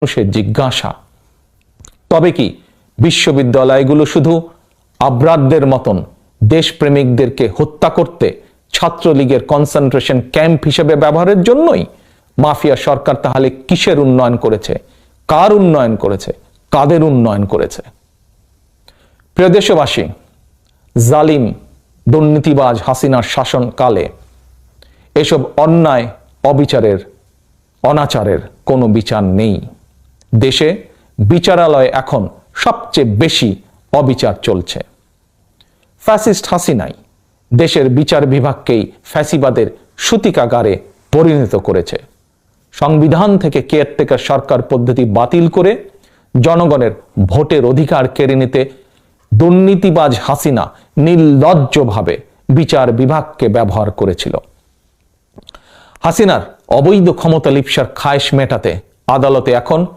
মানুষের জিজ্ঞাসা, তবে কি বিশ্ববিদ্যালয়গুলো শুধু আব্রাদদের মতন দেশপ্রেমিকদেরকে হত্যা করতে ছাত্রলীগের কনসেন্ট্রেশন ক্যাম্প হিসেবে ব্যবহারের জন্যই? মাফিয়া সরকার তাহলে কিসের উন্নয়ন করেছে, কার উন্নয়ন করেছে, কাদের উন্নয়ন করেছে? প্রিয় দেশবাসী, জালিম দুর্নীতিবাজ হাসিনার শাসনকালে এসব অন্যায়, অবিচারের, অনাচারের কোনো বিচার নেই। দেশে বিচারালয়ে এখন সবচেয়ে বেশি অবিচার চলছে। ফ্যাসিস্ট হাসিনাই দেশের বিচার বিভাগকেই ফ্যাসিবাদের সূতিকাগারে পরিণত করেছে। সংবিধান থেকে কেয়ারটেকার সরকার পদ্ধতি বাতিল করে জনগণের ভোটের অধিকার কেড়ে নিতে দুর্নীতিবাজ হাসিনা নির্লজ্জভাবে বিচার বিভাগকে ব্যবহার করেছিল। হাসিনার অবৈধ ক্ষমতা লিপ্সার খায়েশ মেটাতে আদালতে এখন